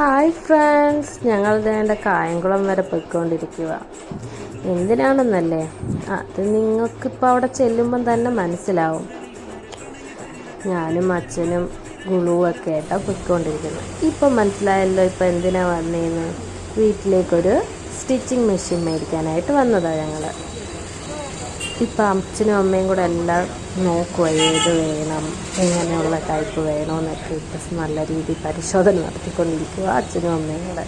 Hi friends, ഞങ്ങൾ വേണ്ട കായംകുളം വരെ പോയിക്കൊണ്ടിരിക്കുക. എന്തിനാണെന്നല്ലേ, അത് നിങ്ങൾക്കിപ്പോൾ അവിടെ ചെല്ലുമ്പം തന്നെ മനസ്സിലാവും. ഞാനും അച്ഛനും ഗുളുവൊക്കെ ആയിട്ടാണ് പോയിക്കൊണ്ടിരിക്കുന്നത്. ഇപ്പം മനസ്സിലായല്ലോ ഇപ്പം എന്തിനാ വന്നേന്ന്. വീട്ടിലേക്കൊരു സ്റ്റിച്ചിങ് മെഷീൻ മേടിക്കാനായിട്ട് വന്നതാണ് ഞങ്ങൾ. ഇപ്പം അച്ഛനും അമ്മയും കൂടെ എല്ലാം നോക്കുക, ഏത് വേണം, എങ്ങനെയുള്ള ടൈപ്പ് വേണമെന്നൊക്കെ ഇപ്പം നല്ല രീതിയിൽ പരിശോധന നടത്തിക്കൊണ്ടിരിക്കുക. അച്ഛനും അമ്മയും കൂടെ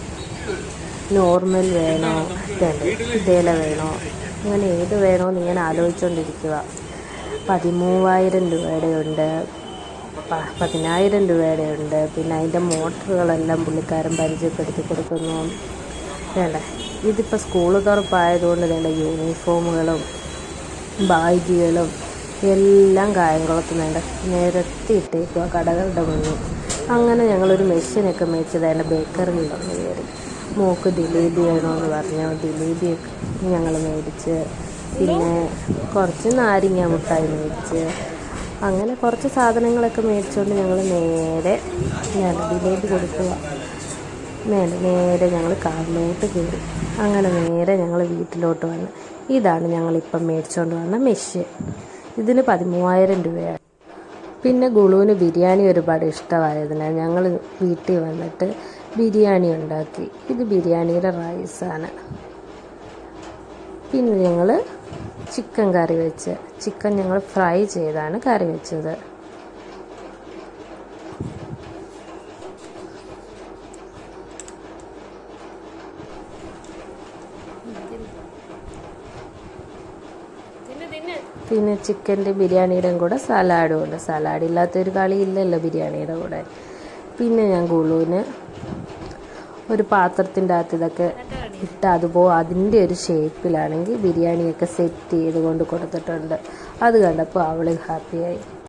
നോർമൽ വേണോ, ഇതേല വേണോ, അങ്ങനെ ഏത് വേണമെന്ന് ഇങ്ങനെ ആലോചിച്ചുകൊണ്ടിരിക്കുക. 13,000 രൂപയുടെ ഉണ്ട്, 10,000 രൂപയുടെ ഉണ്ട്. പിന്നെ അതിൻ്റെ മോട്ടറുകളെല്ലാം പുള്ളിക്കാരൻ പരിചയപ്പെടുത്തി കൊടുക്കുന്നു. വേണ്ട, ഇതിപ്പോൾ സ്കൂൾ തുറപ്പായതുകൊണ്ട് വേണ്ട യൂണിഫോമുകളും ബാഗുകളും എല്ലാം കായംകുളത്ത് നിരത്തിയിട്ടേക്കുക കടകളുടെ മുന്നിൽ. അങ്ങനെ ഞങ്ങളൊരു മെഷീനൊക്കെ മേടിച്ചത് അതിൻ്റെ ബേക്കറിയിലൊന്ന് കയറി. മോക്ക് ജിലേബി വേണമെന്ന് പറഞ്ഞു, ജിലേബിയൊക്കെ ഞങ്ങൾ മേടിച്ച്, പിന്നെ കുറച്ച് നാരങ്ങ മുട്ടായി മേടിച്ച്, അങ്ങനെ കുറച്ച് സാധനങ്ങളൊക്കെ മേടിച്ചുകൊണ്ട് ഞങ്ങൾ നേരെ ജിലേബി കൊടുക്കുക. നേരെ ഞങ്ങൾ കാറിലോട്ട് കയറി. അങ്ങനെ നേരെ ഞങ്ങൾ വീട്ടിലോട്ട് വന്ന്. ഇതാണ് ഞങ്ങളിപ്പം മേടിച്ചുകൊണ്ട് വന്ന മെഷീൻ. ഇതിന് 13,000 രൂപയാണ്. പിന്നെ ഗുളുവിന് ബിരിയാണി ഒരുപാട് ഇഷ്ടമായതിനാൽ ഞങ്ങൾ വീട്ടിൽ വന്നിട്ട് ബിരിയാണി ഉണ്ടാക്കി. ഇത് ബിരിയാണിയുടെ റൈസാണ്. പിന്നെ ഞങ്ങൾ ചിക്കൻ കറി വെച്ച്, ചിക്കൻ ഞങ്ങൾ ഫ്രൈ ചെയ്താണ് കറി വെച്ചത്. പിന്നെ ചിക്കൻ്റെ ബിരിയാണിയുടെയും കൂടെ സലാഡും ഉണ്ട്. സലാഡ് ഇല്ലാത്തൊരു കളി ഇല്ലല്ലോ ബിരിയാണിയുടെ കൂടെ. പിന്നെ ഞാൻ ഗുളുവിന് ഒരു പാത്രത്തിൻ്റെ അകത്ത് ഇതൊക്കെ ഇട്ട് അതുപോലെ അതിൻ്റെ ഒരു ഷേപ്പിലാണെങ്കിൽ ബിരിയാണിയൊക്കെ സെറ്റ് ചെയ്ത് കൊണ്ട് കൊടുത്തിട്ടുണ്ട്. അത് കണ്ടപ്പോൾ അവൾ ഹാപ്പിയായി.